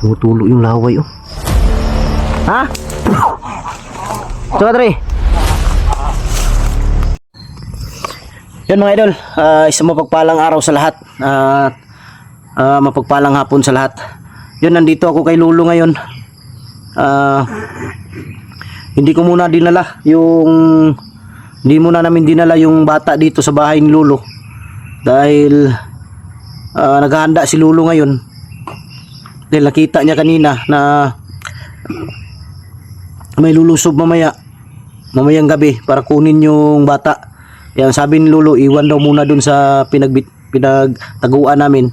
Tumutulo yung laway oh. Ha? Tuwa tre. Yan mga idol, isang mapagpalang araw sa lahat. Mapagpalang hapon sa lahat. Yun, nandito ako kay Lolo ngayon. Hindi muna namin dinala yung bata dito sa bahay ni Lolo. Dahil naghahanda si Lolo ngayon. Dahil nakita niya kanina na may lulusob mamayang gabi para kunin yung bata. Yan, sabi ni Lolo, iwan daw muna dun sa pinagtaguan namin.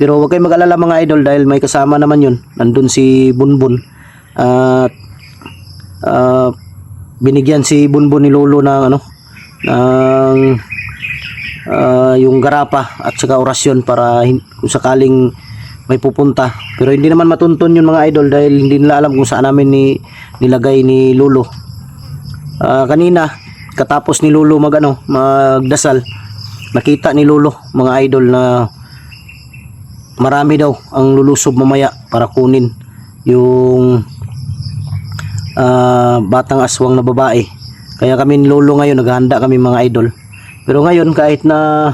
Pero huwag kayong mag-alala mga idol dahil may kasama naman yun. Nandun si Bunbun. At binigyan si Bunbun ni Lolo ng yung garapa at saka orasyon para kung sakaling may pupunta. Pero hindi naman matunton yun mga idol dahil hindi nila alam kung saan namin nilagay ni Lolo. Kanina katapos ni Lolo magdasal, nakita ni Lolo mga idol na marami daw ang lulusob mamaya para kunin yung batang aswang na babae. Kaya kami ni Lolo ngayon naghahanda kami mga idol. Pero ngayon kahit na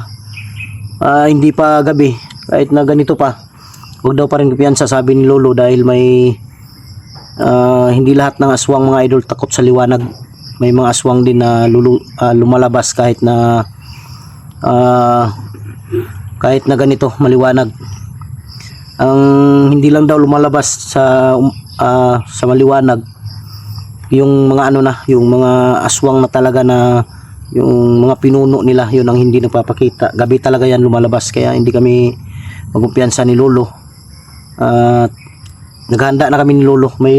hindi pa gabi, kahit na ganito pa, huwag daw pa rin kumpiyansa sabi ni Lolo dahil may hindi lahat ng aswang mga idol takot sa liwanag. May mga aswang din na lumalabas kahit na ganito maliwanag. Ang hindi lang daw lumalabas sa maliwanag yung mga yung mga aswang na talaga na yung mga pinuno nila, yun ang hindi nagpapakita. Gabi talaga yan lumalabas, kaya hindi kami magkumpiyansa ni Lolo. Naghahanda na kami ni Lolo. May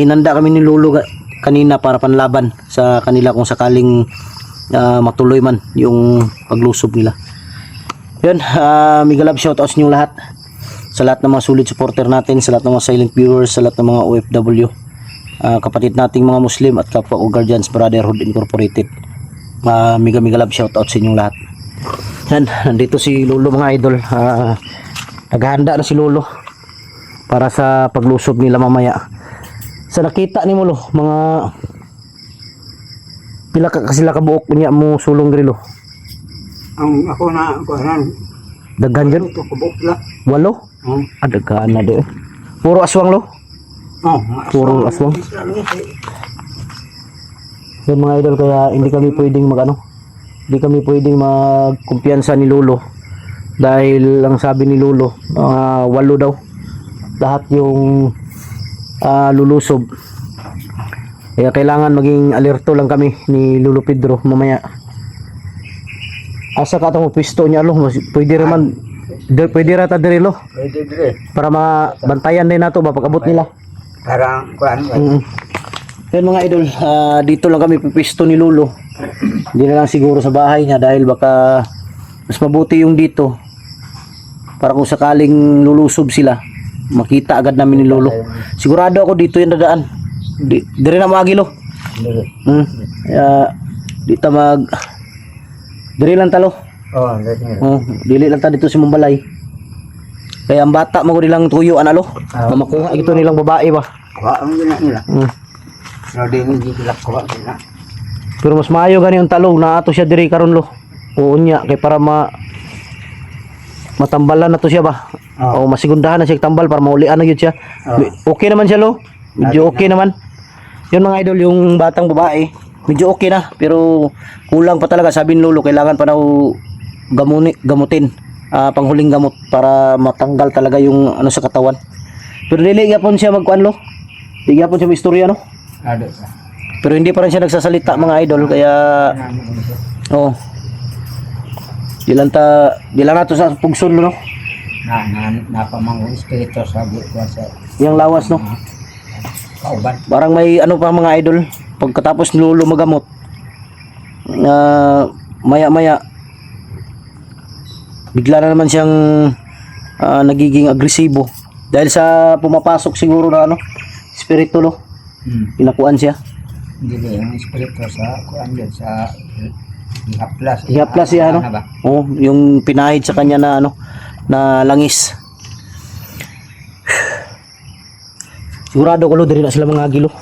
hinanda kami ni Lolo kanina para panlaban sa kanila kung sakaling matuloy man yung paglusob nila. Yun, mega love shoutouts niyo lahat. Sa lahat ng mga solid supporter natin, sa lahat ng mga silent viewers, sa lahat ng mga OFW, kapatid nating mga Muslim at kapwa ko Guardians Brotherhood Incorporated. Mega love shoutouts sa inyong lahat. Yan, nandito si Lolo mga idol. Naghahanda na si Lolo para sa paglusob nila mamaya. Sa nakita ni Molo, mga pila ka sila kabuok niya mo sulong grilo. Ang ako na daghan dyan? Kabuok la. 8? Daghan na doon. Puro aswang lo? Puro aswang. Yan mga idol, kaya hindi kami pwedeng magkumpiyansa ni Lolo. Dahil ang sabi ni Lolo, 8 daw lahat yung lulusob. Kaya kailangan maging alerto lang kami ni Lolo Pedro mamaya. Asa ka itong pisto niya lo, pwede rata diri lo. Pwede dire. Para mabantayan din nato ba pag-abot nila. Parang kuan. Yan mga idol, dito lang kami pipisto ni Lolo. Hindi na lang siguro sa bahay niya dahil baka mas mabuti yung dito. Para kung sakaling lulusob sila, makita agad namin ni Lolo. Sigurado ako dito yung dadaan. Dire na magilo. Dito dire lang talo. Dili lang ta dito si Mumbalay. Kaya ang bata mo nilang tuyo analo. Makuha ito nilang babae ba. Kuha ang nila. Pero di mo sila kuha sila. Pero mas maayo gani yung talo na ato siya diri karon lo. Oo nya kay para matambalan na to siya ba. O masigundahan na siya tambal para maulian na gyud siya. Okay naman siya lo. Medyo okay naman. Yun mga idol, yung batang babae, medyo okay na, pero kulang pa talaga. Sabi ni Lolo, kailangan pa daw gamutin, panghuling gamot para matanggal talaga yung sa katawan. Pero dili gyapon siya magkuan lo. Dili gyapon siya istorya no. Pero hindi pa rin siya nagsasalita mga idol, kaya di lang nato sa pugson no. Napamang espiritu sa sa yang lawas no. Kauban. Parang may pa mga idol, pagkatapos ni Lolo magamot, maya bigla na naman siyang nagiging agresibo dahil sa pumapasok siguro na espiritu lo. Pinakuan siya. Hindi yung espiritu sa kuan yun sa ihaplas. Ihaplas siya yung pinahid sa kanya na na langis. Sigurado ko lo diri na sila mga agilo.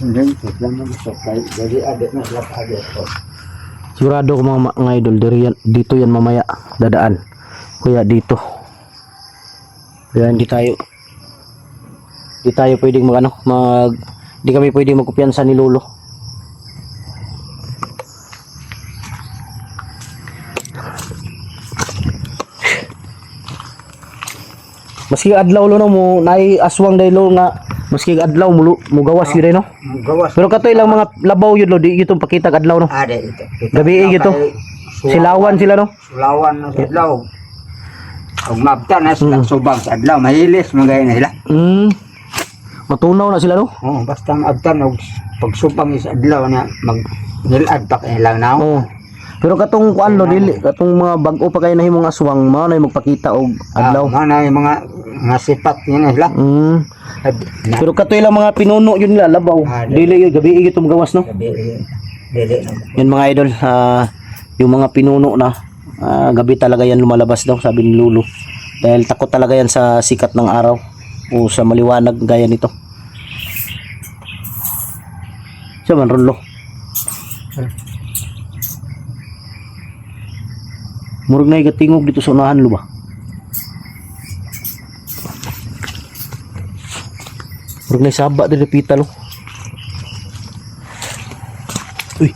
Hindi, lang mo supply. Jadi ada na sila ada. Sigurado ko mga idol dito yan mamaya dadaan. Kaya dito. Kaya hindi tayo pwedeng hindi kami pwedeng magkumpiyansa ni Lolo. Maski adlaw lo no mo naay aswang daylo nga maski adlaw mo gawas gyud no. Gawas. Pero katoy lang mga labaw yun lo di gyud pakita adlaw no. Ada ito. Gabi gito. Silawan sila no. Sulawan na sa adlaw. Ug mabta na sila subang sa adlaw, mahilis magay na sila. Matunaw na sila no. Oh, basta mabta og pagsubang sa adlaw na nilad pa kay lang na. Oo. Pero katong kuan lo dili katong mga bag-o pa kay nahimong aswang mao na magpakita og adlaw. Mana yung mga sipat yun sila. Pero katoy lang mga pinuno yun nila labaw. Dili gyud gabi gyud gawas no. Dili. Yan mga idol, yung mga pinuno na gabi talaga yan lumalabas daw sabi ni Lolo. Dahil takot talaga yan sa sikat ng araw o sa maliwanag gaya nito. Siya man Rolo. Murag na igatingog dito sa unahan lo ba? Murag na isaba dito pita lo. Uy.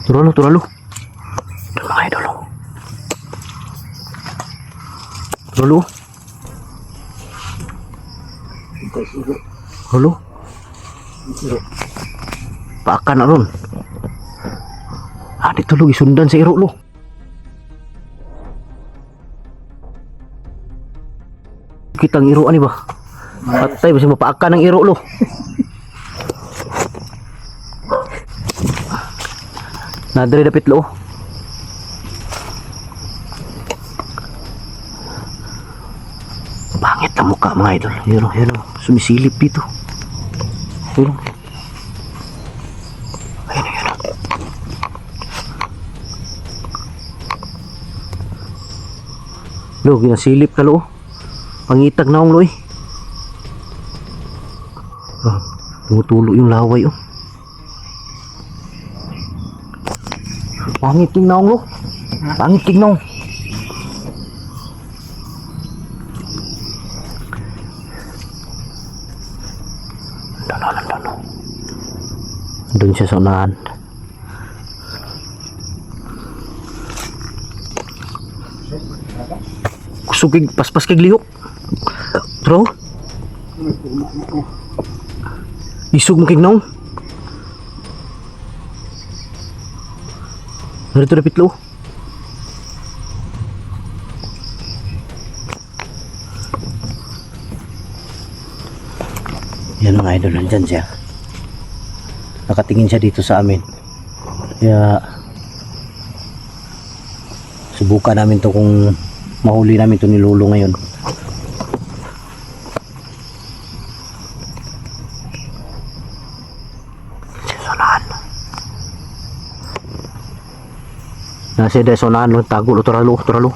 Turalo. Mga idol. Turalo. Turalo. Paaka na ron. Dito lo isundan sa iro lo. Kitang iro ani ba? Patay basi mapaaka ng iro lo. Nadre dapit lo. Pangit ang mukha mga idol. Hero. Sumisilip dito. Hero. Ayun. Lo, ginasilip ka lo. Pangitag na akong lo eh. Tumutulo yung laway oh. Pangit ting naong lo. Pangit ting naong. Lalo. Doon siya sa unahan. Kusog paspas kay lihok. Bro. Isog mo kay naong. Narito na pitlo. Yan mga idol, nandyan siya. Nakatingin siya dito sa amin. Kaya subukan namin to kung mahuli namin to ni Lolo ngayon. Nasa desonan lo tago lo turalo. Turalo.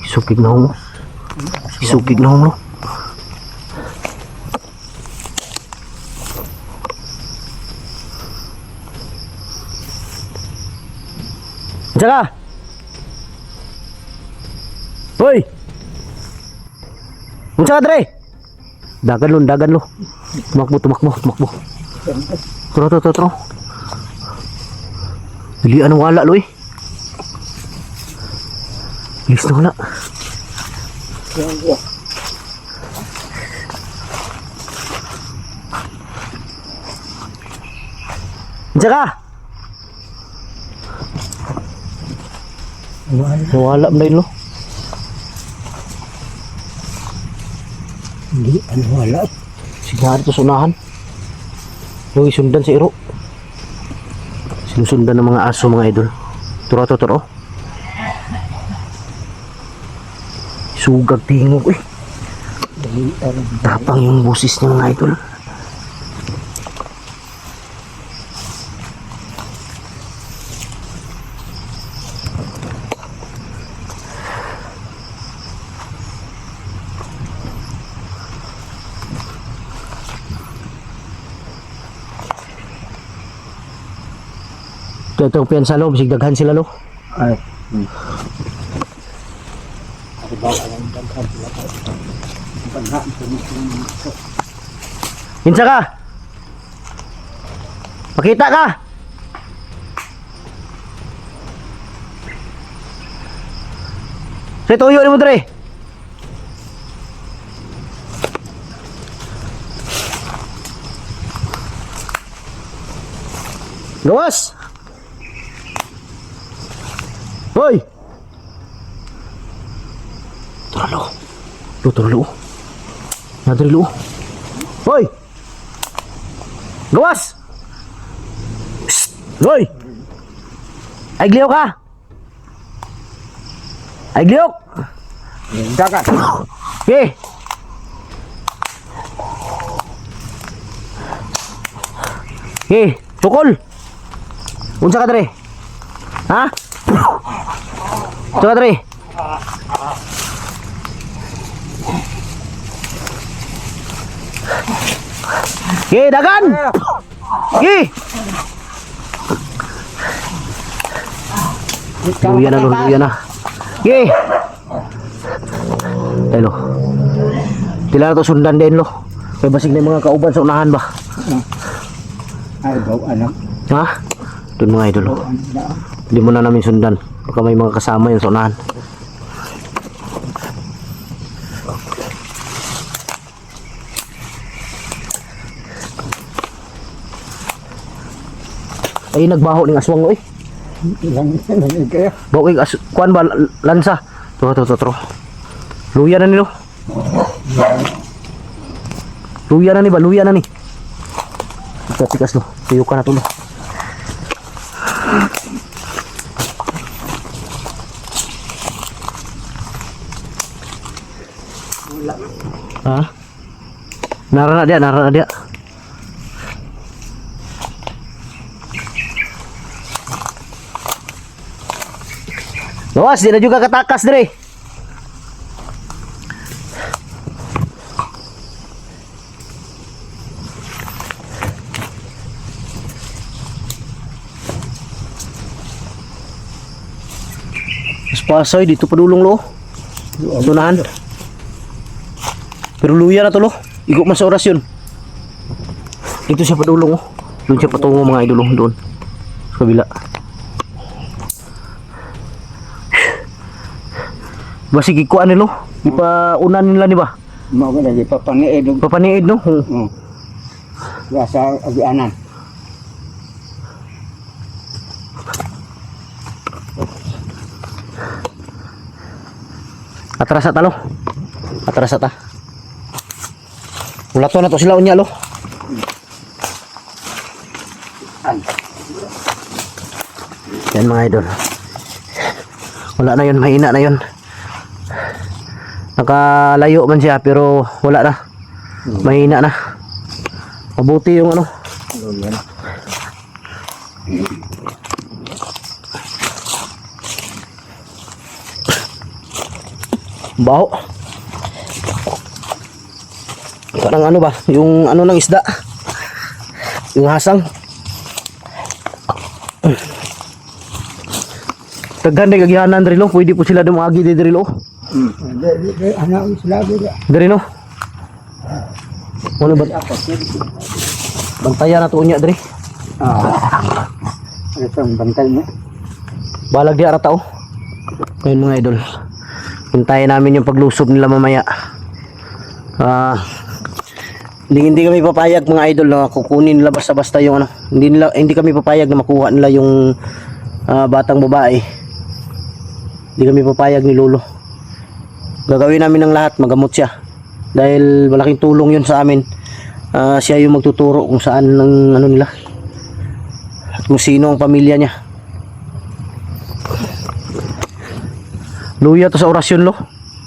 Isukig na mo. Jaga. Hoy. Unsa dre? Dagan lo. Tumakbo. Tro. Dili anong wala lo eh. Bilis na wala. Unsa ka? Wala na lo. Hindi, wala. Sigari to sunahan. Yung isundan sa iro. Sinusundan ng mga aso mga idol. Turo. Sugag tingog eh. Tapang yung busis niya mga idol. Ito piyansa lo, bisig daghan sila lo. Ay. Kinsa ka? Makita ka? Sa tuyo ni mo dre. Gawas! Hoy! Turalo. Turalo. Nadri lo. Hoy! Gawas! Psst! Hoy! Ay gliok ka! Ay gliok! Dagat. Okay! Okay, sukol! Unsa ka dre? Ha? Unsa ka dre? Okay, dagan! Okay! Luya na, luya na. Okay! Hello. Tila na to sundan din lo. Kaya basig na yung mga kauban sa unahan ba? Ay, baw anak. Ha? Doon mga idol. Oh. Hindi mo na namin sundan. Baka may mga kasama yun sa unahan. Ay, nagbaho ng aswang lo eh. Lang kaya. Bawo eh, kuan ba? Lansa. Tro. Luya na nilo. Luya na ni ba? Luya na ni. Ito, tikas lo. Tuyo ka na to lo. Ha? Nara na dia. Gawas, di na juga katakas dire. Pasay dito padulong lo. Sunahan. Pero luya na to lo. Igo man sa orasyon. Dito siya padulong oh. Doon siya patungo mga idol doon. Sa kabila. Basig ikuan nilo. Ipaunan nila ni ba? Mao ka lagi papaniid. Papaniid no. Sa agianan. Atras ta lo. Atras ta. Ulato na to sila unya lo. Yan mga idol. Wala na yun, mahina na yun. Nakalayo man siya pero wala na. Mahina na. Mabuti yung ano. Baho. Parang ano ba? Yung ano ng isda. Yung hasang. Taghan na gagihanan diri lo, pwede po sila dumagi diri lo. Anak sila diri. Diri no. Ano ba? Bantayan na to unya diri. Ito ang bantay mo. Balag di ara tao. Ayun mga idol. Hintayin namin yung paglusob nila mamaya. Hindi kami papayag mga idol na kukunin nila basta-basta yung ano. Hindi kami papayag na makuha nila yung batang babae. Hindi kami papayag ni Lolo. Gagawin namin ng lahat, magamot siya. Dahil malaking tulong yun sa amin. Siya yung magtuturo kung saan ng ano nila. At kung sino ang pamilya niya. Luya to sa orasyon lo.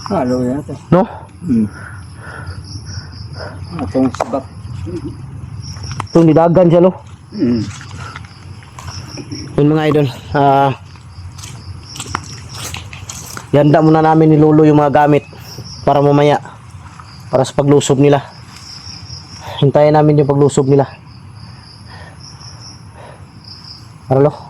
Halo yan. No? Atong sabak. Itong nidagan siya lo. Yun mga idol. Yanda muna namin ni Lolo yung mga gamit para mamaya para sa paglusob nila. Hintayin namin yung paglusob nila. Para lo.